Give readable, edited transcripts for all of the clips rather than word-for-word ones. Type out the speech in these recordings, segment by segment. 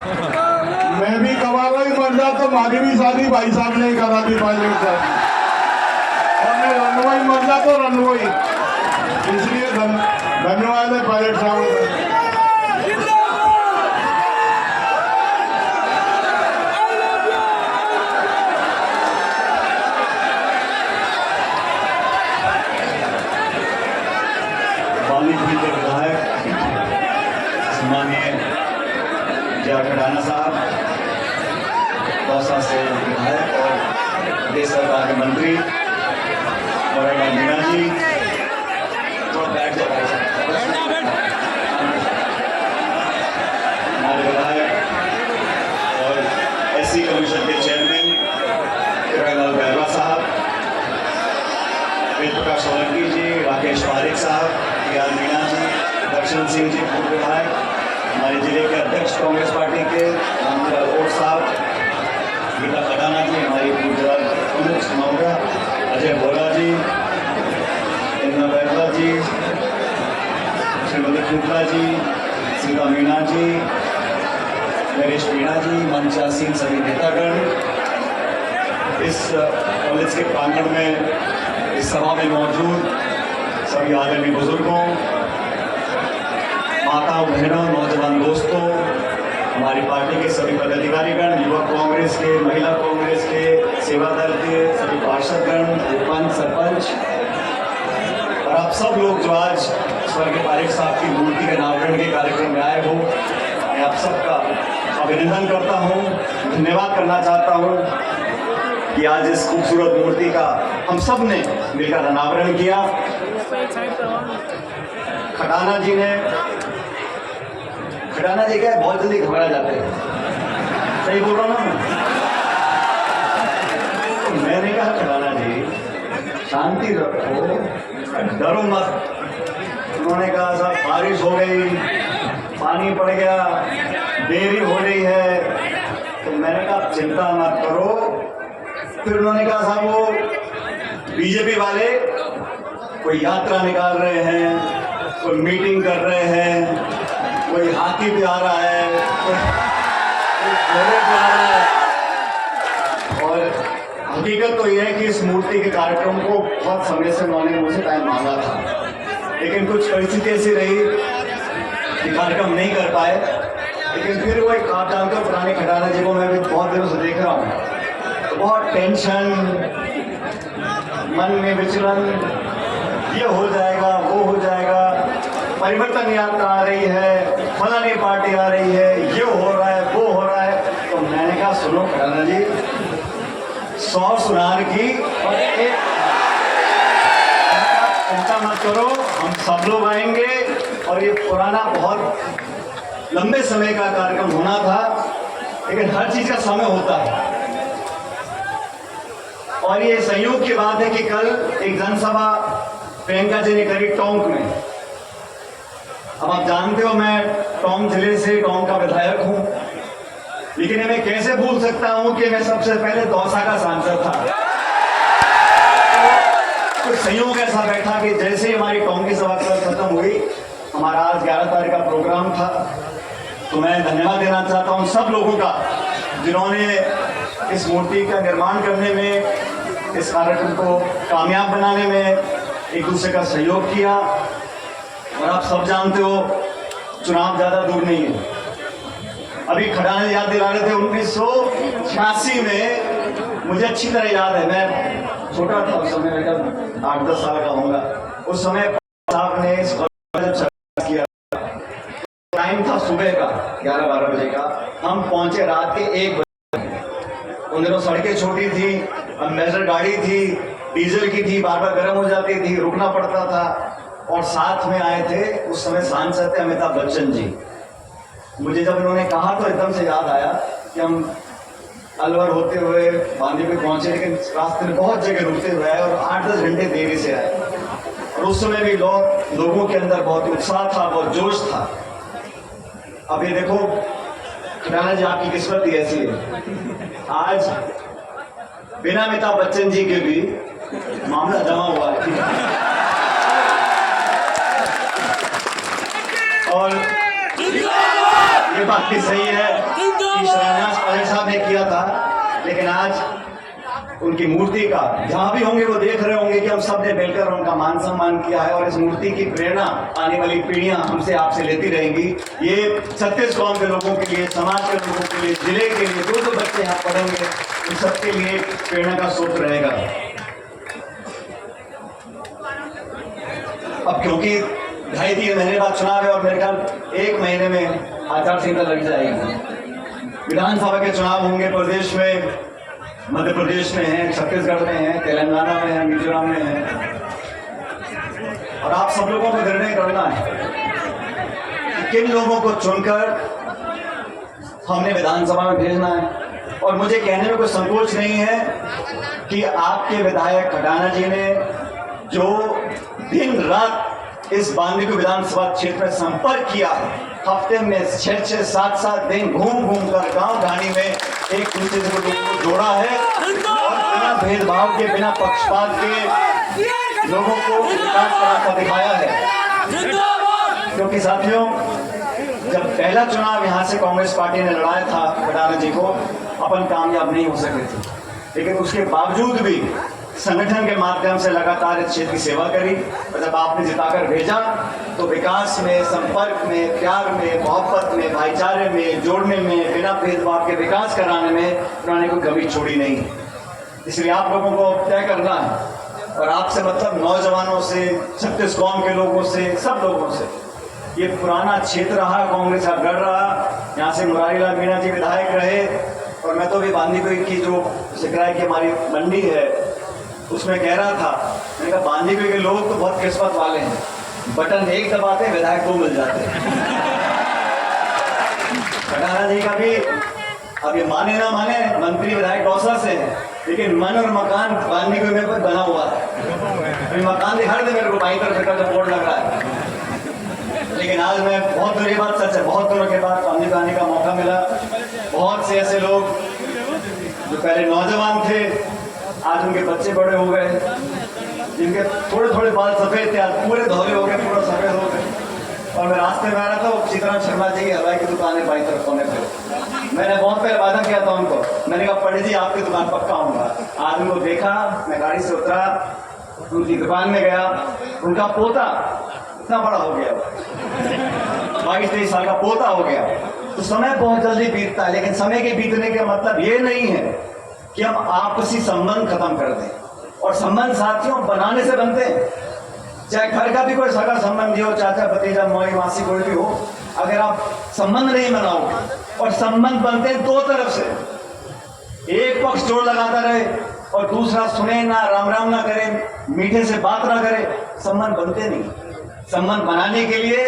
मैं भी कबाड़ा ही बन जा तो हमारी भी शादी भाई साहब ने करा दी पायलट साहब, और मैं रनवाई मर जा तो रनवाई, इसलिए धन्यवाद है पायलट साहब। विधायक सम्मानीय जया खड़ाना साहब, दौसा से विधायक और प्रदेश सरकार के मंत्री मोरेगा मीणा जी, तो बैठ जाओ हमारे विधायक और एससी कमीशन के चेयरमैन किरणलाल बैरवा साहब, वेद प्रकाश सोलंकी जी, राकेश पारिक साहब, मीणा जी, दर्शन सिंह जी पूर्व विधायक, हमारे जिले के अध्यक्ष कांग्रेस पार्टी के रामलाल ओट साहब, गीता खड़ाना जी, हमारी पूर्व प्रमुख महोदया, अजय भोला जी, इंद्र बैरवा जी, श्रीमती शुक्ला जी, सीता मीणा जी, नरेश मीणा जी, मंचासीन सभी नेतागण, इस कॉलेज के प्रांगण में इस सभा में मौजूद सभी आदरणीय बुजुर्गों, माताओं, बहनों, नौजवान दोस्तों, हमारी पार्टी के सभी पदाधिकारीगण, युवक कांग्रेस के, महिला कांग्रेस के, सेवा दल के सभी पार्षदगण, उपपंच, सरपंच और आप सब लोग जो आज स्वर्गीय पारिक साहब की मूर्ति के अनावरण के कार्यक्रम में आए हो, मैं आप सबका अभिनंदन करता हूँ, धन्यवाद करना चाहता हूँ कि आज इस खूबसूरत मूर्ति का हम सब ने मिलकर अनावरण किया। खड़ाना जी क्या है, बहुत जल्दी घबरा जाते हैं, सही बोल रहा हूँ ना? तो मैंने कहा खड़ाना जी शांति रखो, डरो मत। उन्होंने कहा साहब बारिश हो गई, पानी पड़ गया, देरी हो रही है, तो मैंने कहा चिंता मत करो। फिर उन्होंने कहा साहब वो बीजेपी वाले कोई यात्रा निकाल रहे हैं, कोई मीटिंग कर रहे हैं, कोई हाथी पे आ रहा है, कोई घोड़े पे आ रहा है। और हकीकत तो यह है कि इस मूर्ति के कार्यक्रम को बहुत समय से उन्होंने मुझसे टाइम मांगा था, लेकिन कुछ परिस्थिति ऐसी रही कि कार्यक्रम नहीं कर पाए। लेकिन फिर वो एक आप जानते हो पुराने खड़ाना जी को मैं भी बहुत दिनों से देख रहा हूँ, तो बहुत टेंशन, मन में विचलन, ये हो जाएगा वो हो जाएगा, परिवर्तन यात्रा आ रही है, फलानी पार्टी आ रही है, ये हो रहा है वो हो रहा है। तो मैंने कहा सुनो खड़ाना जी, 100 सुनार की और एक चिंता मत करो, हम सब लोग आएंगे। और ये पुराना बहुत लंबे समय का कार्यक्रम होना था, लेकिन हर चीज का समय होता है। और ये संयोग की बात है कि कल एक जनसभा प्रियंका जी ने करी टोंक में। अब आप जानते हो मैं टोंक जिले से, टोंक का विधायक हूं, लेकिन मैं कैसे भूल सकता हूं कि मैं सबसे पहले दौसा का सांसद था। तो कुछ संयोग ऐसा बैठा कि जैसे ही हमारी टोंक की सभा खत्म हुई, हमारा आज 11 तारीख का प्रोग्राम था, तो मैं धन्यवाद देना चाहता हूं सब लोगों का जिन्होंने इस मूर्ति का निर्माण करने में, इस कार्यक्रम को कामयाब बनाने में एक दूसरे का सहयोग किया। और आप सब जानते हो चुनाव ज्यादा दूर नहीं है। अभी खड़ाना याद दिला रहे थे 1986 में, मुझे अच्छी तरह याद है, मैं छोटा था उस समय, जब 8-10 साल का होगा उस समय साहब ने इस किया, टाइम था सुबह का 11-12 बजे का, हम पहुंचे रात के 1 बजे। उन दिनों सड़कें छोटी थी, अम्बेसडर गाड़ी थी, डीजल की थी, बार बार गर्म हो जाती थी, रुकना पड़ता था। और साथ में आए थे उस समय सांसद थे अमिताभ बच्चन जी। मुझे जब उन्होंने कहा तो एकदम से याद आया कि हम अलवर होते हुए बांदीपुर पहुंचे, लेकिन रास्ते में बहुत जगह रुकते हुए आए और 8-10 घंटे देरी से आए। और उस समय भी लोगों के अंदर बहुत उत्साह था, बहुत जोश था। अब ये देखो खड़ाना जी, आपकी किस्मत ही ऐसी है, आज बिना अमिताभ बच्चन जी के भी मामला जमा हुआ है। और ये बात भी सही है कि शिलान्यास पायलट साहब ने किया था, लेकिन आज उनकी मूर्ति का जहां भी होंगे वो देख रहे होंगे कि हम सब ने मिलकर उनका मान सम्मान किया है और इस मूर्ति की प्रेरणा आने वाली पीढ़ियां हमसे आपसे लेती रहेंगी। ये छत्तीस कौम के लोगों के लिए, समाज के लोगों के लिए, जिले के लिए, जो बच्चे यहाँ पढ़ेंगे उन सबके लिए प्रेरणा का स्रोत रहेगा। अब क्योंकि 2.5-3 महीने बाद चुनाव है और मेरे ख्याल 1 महीने में आचार संहिता लग जाएगी। विधानसभा के चुनाव होंगे प्रदेश में, मध्य प्रदेश में है, छत्तीसगढ़ में है, तेलंगाना में है, मिजोरम में है, और आप सब लोगों को निर्णय करना है कि किन लोगों को चुनकर हमने विधानसभा में भेजना है। और मुझे कहने में कोई संकोच नहीं है कि आपके विधायक खटाना जी ने जो दिन रात इस बांदीकुई विधानसभा क्षेत्र में संपर्क किया है, हफ्ते में 6-6, 7-7 दिन घूम घूम कर गांव ढाणी में एक दूसरे से लोगों को जोड़ा है और बिना भेदभाव के, बिना पक्षपात के लोगों को विकास का रास्ता दिखाया है। क्योंकि साथियों, जब पहला चुनाव यहाँ से कांग्रेस पार्टी ने लड़ाया था खटाना जी को, अपन कामयाब नहीं हो सके थे, लेकिन उसके बावजूद भी संगठन के माध्यम से लगातार इस क्षेत्र की सेवा करी और जब आपने जिताकर भेजा तो विकास में, संपर्क में, प्यार में, मोहब्बत में, भाईचारे में, जोड़ने में, बिना भेदभाव के विकास कराने में उन्होंने कोई कमी छोड़ी नहीं। इसलिए आप लोगों को तय करना है और आपसे मतलब नौजवानों से, छत्तीस कौम के लोगों से, सब लोगों से। ये पुराना क्षेत्र रहा, कांग्रेस का गढ़ रहा, यहाँ से मुरारी लाल मीणा जी विधायक रहे और मैं तो भी बांदीकुई की जो सिकराई की हमारी मंडी है उसमें कह रहा था, मैंने कहा बांदीकुई के लोग तो बहुत किस्मत वाले हैं, बटन एक दबाते विधायक 2 मिल जाते हैं। खटाना जी का भी अब ये माने ना माने मंत्री विधायक दौसा से है, लेकिन मन और मकान बांदीकुई में बना हुआ है। अभी मकान दिखा रहे थे मेरे को, बाई तरफ का बोर्ड लग रहा है। लेकिन आज मैं बहुत दूर, बात सच है, बहुत दिनों के बाद बांदीकुई आने का मौका मिला। बहुत से ऐसे लोग जो पहले नौजवान थे, आज उनके बच्चे बड़े हो गए, जिनके थोड़े थोड़े बाल सफेद थे आज पूरे धौले हो गए, पूरा सफेद हो गए। और मैं रास्ते में आ रहा था, सीताराम शर्मा जी की हलवाई की दुकान है बाई तरफ होने पर। मैंने बहुत पहले वादा किया था उनको, मैंने कहा पंडित जी आपकी दुकान पक्का आऊंगा। आज उनको देखा, मैं गाड़ी से उतरा, उनकी दुकान में गया, उनका पोता इतना बड़ा हो गया, 22-23 साल का पोता हो गया। तो समय बहुत जल्दी बीतता है, लेकिन समय के बीतने का मतलब ये नहीं है कि हम आपसी संबंध खत्म कर दें। और संबंध साथियों बनाने से बनते हैं, चाहे घर का भी कोई सगा संबंधी हो, चाचा भतीजा मौई मासी कोई भी हो, अगर आप संबंध नहीं बनाओगे, और संबंध बनते हैं 2 तरफ से, एक पक्ष जोड़ लगाता रहे और दूसरा सुने ना, राम राम ना करे, मीठे से बात ना करे, संबंध बनते नहीं। संबंध बनाने के लिए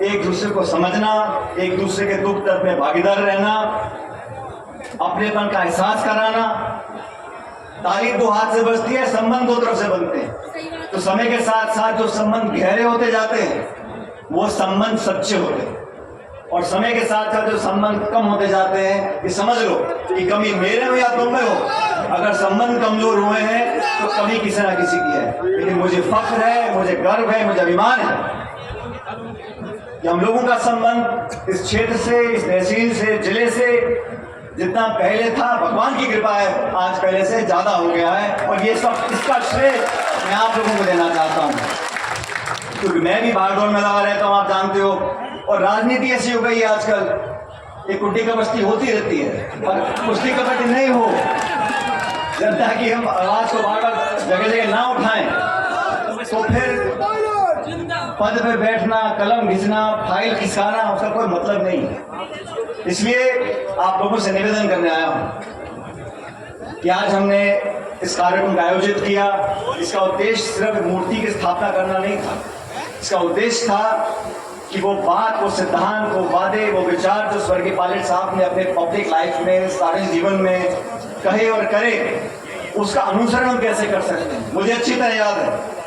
एक दूसरे को समझना, एक दूसरे के दुख दर्द में भागीदार रहना, अपनेपन का एहसास कराना। तारीफ 2 हाथ से बजती है, संबंध 2 तरफ से बनते हैं। तो समय के साथ साथ जो संबंध गहरे होते जाते हैं वो संबंध सच्चे होते हैं, और समय के साथ साथ जो संबंध कम होते जाते हैं, ये समझ लो कि कमी मेरे में या तुम में हो। अगर संबंध कमजोर हुए हैं तो कमी किसी ना किसी की है, लेकिन मुझे फख्र है, मुझे गर्व है, मुझे अभिमान है कि हम लोगों का संबंध इस क्षेत्र से, इस तहसील से, जिले से जितना पहले था, भगवान की कृपा है, आज पहले से ज्यादा हो गया है। और ये सब, इसका श्रेय मैं आप लोगों को देना चाहता हूँ, क्योंकि मैं भी भागदौड़ में लगा रहता हूँ, आप जानते हो। और राजनीति ऐसी हो गई है आजकल, एक कुट्टी कबड्डी होती रहती है, पर कुश्ती कबड्डी नहीं हो, जब तक कि हम आवाज को बार बार जगह जगह ना उठाएं तो फिर पद पे बैठना, कलम घिसना, फाइल खिसकाना, उसका कोई मतलब नहीं है। इसलिए आप लोगों से निवेदन करने आया हूं कि आज हमने इस कार्यक्रम का आयोजित किया। इसका उद्देश्य सिर्फ मूर्ति की स्थापना करना नहीं था, इसका उद्देश्य था कि वो बात, वो सिद्धांत, वो वादे, वो विचार जो स्वर्गीय पायलट साहब ने अपने पब्लिक लाइफ में, सार्वजनिक जीवन में कहे और करे, उसका अनुसरण हम कैसे कर सकते हैं। मुझे अच्छी तरह याद है,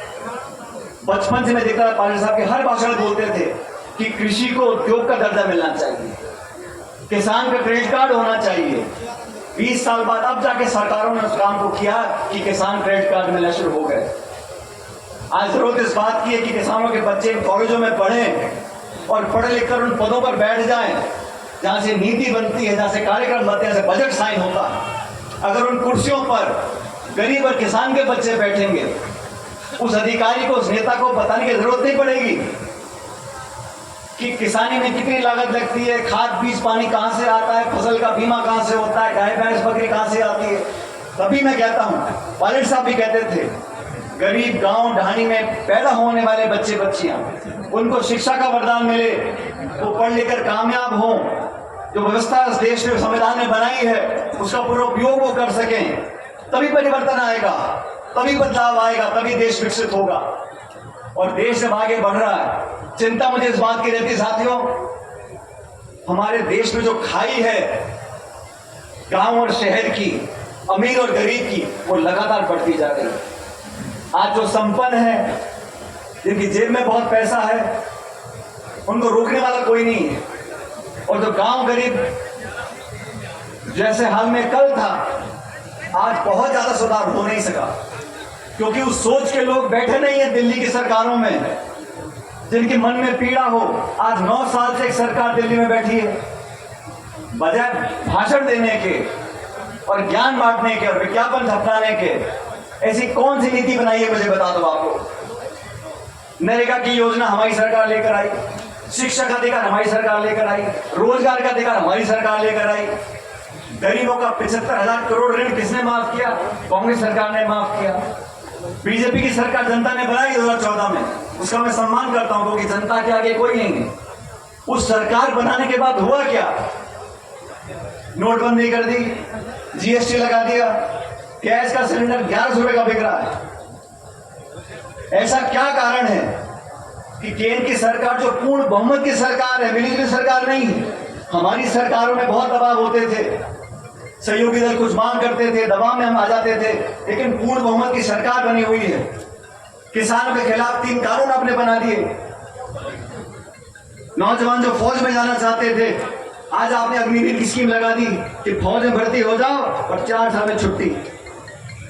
बचपन से मैं देखता था पायलट साहब के हर भाषण में बोलते थे कि कृषि को उद्योग का दर्जा मिलना चाहिए, किसान का क्रेडिट कार्ड होना चाहिए। 20 साल बाद अब जाके सरकारों ने उस काम को किया कि किसान क्रेडिट कार्ड मिलना शुरू हो गए। आज जरूरत इस बात की है कि किसानों के बच्चे कॉलेजों में पढ़ें और पढ़ लिख कर उन पदों पर बैठ जाएं जहां से नीति बनती है, जहां से कार्यक्रम बनते हैं, जहां से बजट साइन होता है, अगर उन कुर्सियों पर गरीब और किसान के बच्चे बैठेंगे, उस अधिकारी को, उस नेता को बताने की जरूरत नहीं पड़ेगी कि किसानी में कितनी लागत लगती है, खाद बीज पानी कहां से आता है, फसल का बीमा कहां से होता है, गाय भैंस बकरी कहां से आती है। तभी मैं कहता हूं, पायलट साहब भी कहते थे, गरीब गांव ढाणी में पैदा होने वाले बच्चे बच्चियां, उनको शिक्षा का वरदान मिले, वो पढ़ लिखकर कामयाब हों, जो व्यवस्था इस देश में संविधान ने बनाई है उसका पूरा उपयोग वो कर सकें, तभी परिवर्तन आएगा, तभी बदलाव आएगा, तभी देश विकसित होगा। और देश जब आगे बढ़ रहा है, चिंता मुझे इस बात की रहती साथियों, हमारे देश में जो खाई है गांव और शहर की, अमीर और गरीब की, वो लगातार बढ़ती जा रही है। आज जो संपन्न है, जिनकी जेब में बहुत पैसा है, उनको रोकने वाला कोई नहीं है, और जो गांव गरीब जैसे हाल में कल था, आज बहुत ज्यादा सुधार हो नहीं सका, क्योंकि उस सोच के लोग बैठे नहीं है दिल्ली की सरकारों में, जिनके मन में पीड़ा हो। आज 9 साल से एक सरकार दिल्ली में बैठी है, बजाय भाषण देने के और ज्ञान बांटने के और विज्ञापन छपवाने के, ऐसी कौन सी नीति बनाई है मुझे बता दो आपको। नरेगा की योजना हमारी सरकार लेकर आई, शिक्षा का अधिकार हमारी सरकार लेकर आई, रोजगार का अधिकार हमारी सरकार लेकर आई। गरीबों का 75,000 करोड़ ऋण किसने माफ किया? कांग्रेस सरकार ने माफ किया। बीजेपी की सरकार जनता ने बनाई 2014 में, उसका मैं सम्मान करता हूं, क्योंकि जनता के आगे कोई नहीं है। उस सरकार बनाने के बाद हुआ क्या? नोटबंदी कर दी, जीएसटी लगा दिया, गैस का सिलेंडर 1100 रुपए का बिक रहा है। ऐसा क्या कारण है कि केंद्र की सरकार, जो पूर्ण बहुमत की सरकार है, मिलीजुली सरकार नहीं है, हमारी सरकारों में बहुत दबाव होते थे, सहयोगी दल कुछ मांग करते थे, दबाव में हम आ जाते थे, लेकिन पूर्ण बहुमत की सरकार बनी हुई है। किसानों के खिलाफ 3 कानून आपने बना दिए। नौजवान जो फौज में जाना चाहते थे, आज आपने अग्निवीर की स्कीम लगा दी कि फौज में भर्ती हो जाओ और 4 साल में छुट्टी।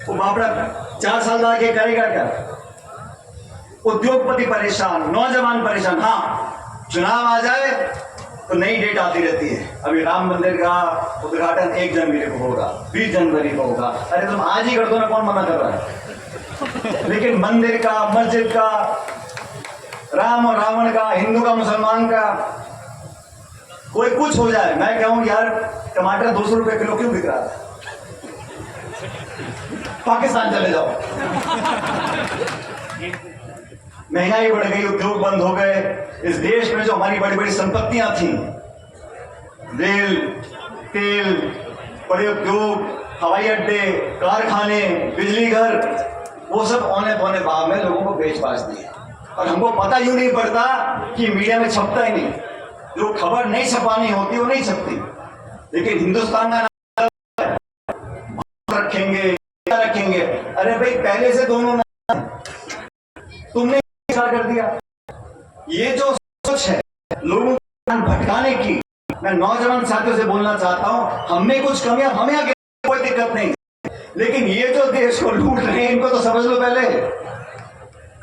वो बापड़ा 4 साल लगा करेगा क्या? उद्योगपति परेशान, नौजवान परेशान। हाँ, चुनाव आ जाए तो नई डेट आती रहती है। अभी राम मंदिर का उद्घाटन 1 जनवरी को होगा, 20 जनवरी को होगा। अरे तुम आज ही कर दो ना, कौन मना कर रहा है? लेकिन मंदिर का, मस्जिद का, राम और रावण का, हिंदू का मुसलमान का, कोई कुछ हो जाए, मैं कहूं यार टमाटर 200 रुपए किलो क्यों बिक रहा है? पाकिस्तान चले जाओ। महंगाई बढ़ गई, उद्योग बंद हो गए। इस देश में जो हमारी बड़ी बड़ी संपत्तियां थी, रेल, तेल, बड़े उद्योग, हवाई अड्डे, कारखाने, बिजली घर, वो सब औने पौने भाव में लोगों को बेच बाच दिए। और हमको पता यूं नहीं पड़ता कि मीडिया में छपता ही नहीं। जो खबर नहीं छपानी होती वो नहीं छपती। लेकिन हिंदुस्तान का नाम रखेंगे। अरे भाई, पहले से दोनों तुमने कर दिया। ये जो सोच है लोगों को भटकाने की, मैं नौजवान साथियों से बोलना चाहता हूं, हमें कुछ कमियां, हमें आगे कोई दिक्कत नहीं, लेकिन ये जो देश को लूट रहे हैं, इनको तो समझ लो। पहले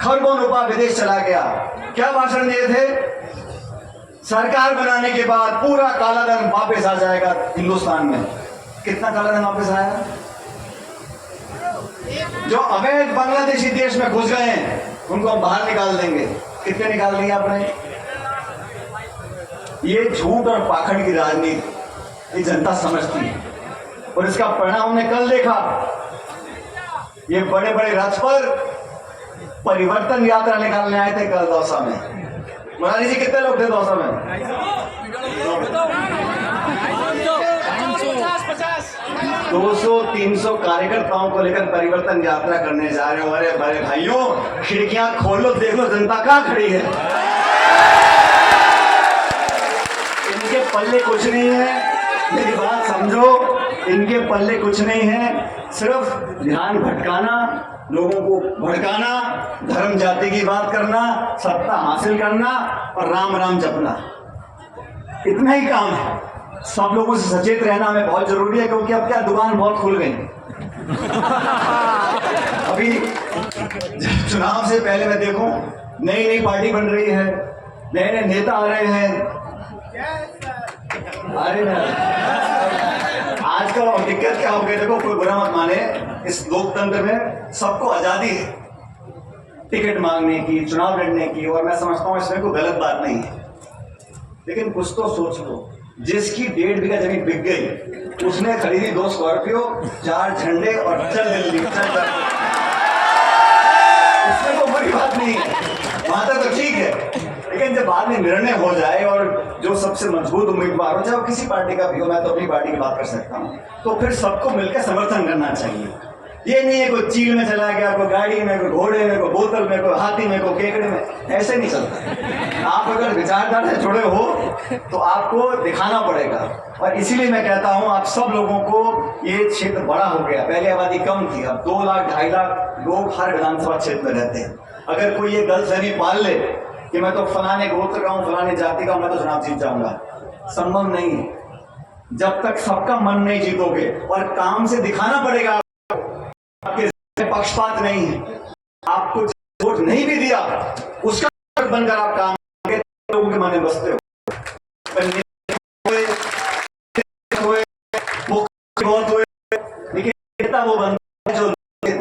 खरबों रुपया विदेश चला गया। क्या भाषण दिए थे? सरकार बनाने के बाद पूरा काला धन वापस आ जाएगा हिंदुस्तान में। कितना काला धन वापस आया? जो अवैध बांग्लादेशी देश में घुस गए हैं उनको हम बाहर निकाल देंगे। कितने निकाल दिए आपने? ये झूठ और पाखंड की राजनीति ये जनता समझती है, और इसका परिणाम हमने कल देखा। ये बड़े बड़े रथ पर परिवर्तन यात्रा निकालने आए थे कल दौसा में। मुरारी जी, कितने लोग थे दौसा में? 200-300 कार्यकर्ताओं को लेकर परिवर्तन यात्रा करने जा रहे हो। अरे बड़े भाइयों, खिड़कियां खोलो, देख लो जनता कहां खड़ी है। इनके पल्ले कुछ नहीं है, मेरी बात समझो, इनके पल्ले कुछ नहीं है। सिर्फ ध्यान भटकाना, लोगों को भड़काना, धर्म जाति की बात करना, सत्ता हासिल करना और राम राम जपना, इतना ही काम है। सब लोगों से सचेत रहना हमें बहुत जरूरी है, क्योंकि अब क्या दुकान बहुत खुल गई। अभी चुनाव से पहले मैं देखूं, नई नई पार्टी बन रही है, नए नए नेता आ रहे हैं। अरे ना, आजकल और दिक्कत क्या हो गई, देखो कोई बुरा मत माने, इस लोकतंत्र में सबको आजादी है टिकट मांगने की, चुनाव लड़ने की, और मैं समझता हूं इसमें कोई गलत बात नहीं है। लेकिन कुछ तो सोच लो, जिसकी 1.5 बीघा जमीन बिक गई, उसने खरीदी 2 स्कॉर्पियो, 4 झंडे और चल दिल्ली, चल। इसमें तो बड़ी बात नहीं है, वहां तक तो ठीक है। लेकिन जब बाद में निर्णय हो जाए और जो सबसे मजबूत उम्मीदवार हो, चाहे वो किसी पार्टी का भी हो, मैं तो अपनी पार्टी की बात कर सकता हूँ, तो फिर सबको मिलकर समर्थन करना चाहिए। ये नहीं है कोई चील में चला गया, कोई गाड़ी में, कोई घोड़े में, कोई बोतल में, कोई हाथी में, कोई केकड़े में, ऐसे नहीं चलता। आप अगर विचारधारा से जुड़े हो तो आपको दिखाना पड़ेगा। और इसीलिए मैं कहता हूं, आप सब लोगों को, ये क्षेत्र बड़ा हो गया, पहले आबादी कम थी, अब 2 लाख 2.5 लाख लोग हर विधानसभा क्षेत्र में रहते हैं। अगर कोई ये गलतफहमी पाल ले कि मैं तो फलाने गोत्र का हूं, फलाने जाति का, मैं तो चुनाव जीत जाऊंगा, संभव नहीं है। जब तक सबका मन नहीं जीतोगे, और काम से दिखाना पड़ेगा आपके पक्षपात नहीं है, आपको वोट नहीं भी दिया उसका बनकर आप काम करके लोगों के मन में बसते हो। बहुत हुए, लेकिन नेता वो बंदा है जो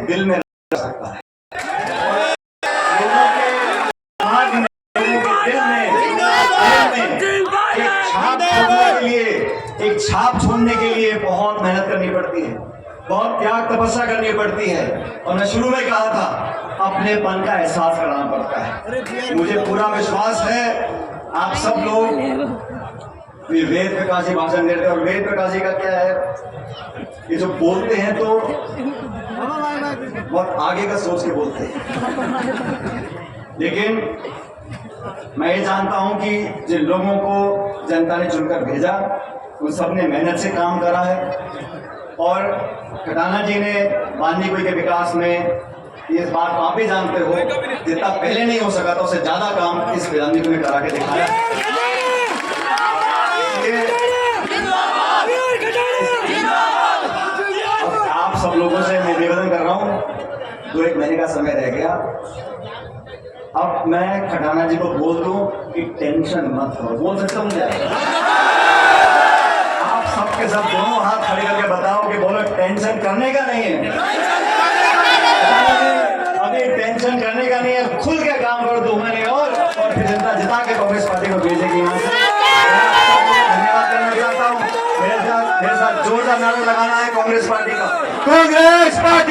दिल में रह सकता है, लोगों के दिमाग में, लोगों के दिल में एक छाप छोड़ने के लिए बहुत मेहनत करनी पड़ती है, बहुत त्याग तपस्या करनी पड़ती है। और मैं शुरू में कहा था, अपनेपन का एहसास कराना पड़ता है। मुझे पूरा विश्वास है आप सब लोग वेद प्रकाश जी भाषण देते हैं, और वेद प्रकाश जी का क्या है, ये जो बोलते हैं तो बहुत आगे का सोच के बोलते हैं। लेकिन मैं ये जानता हूं कि जिन लोगों को जनता ने चुनकर भेजा, उन सब ने मेहनत से काम करा है। और खटाना जी ने वाल्मीकि के विकास में, ये बात आप भी जानते हो, जितना पहले नहीं हो सका था उससे ज्यादा काम इस वाल्मीकि में करा के दिखाया। आप सब लोगों से मैं निवेदन कर रहा हूँ, 2-1 महीने का समय रह गया, अब मैं खटाना जी को बोल दूं कि टेंशन मत करो, बोल सकता हूँ क्या? आप सबके सब दोनों हाथ खड़े करके बताओ कि बोलो टेंशन करने का नहीं है, अभी टेंशन करने का नहीं है, खुल के काम करो 2 महीने और फिर जनता जिता के कांग्रेस पार्टी को भेजेगी यहाँ से। धन्यवाद करना चाहता हूँ, मेरे साथ जोरदार नारा लगाना है कांग्रेस पार्टी का, कांग्रेस पार्टी।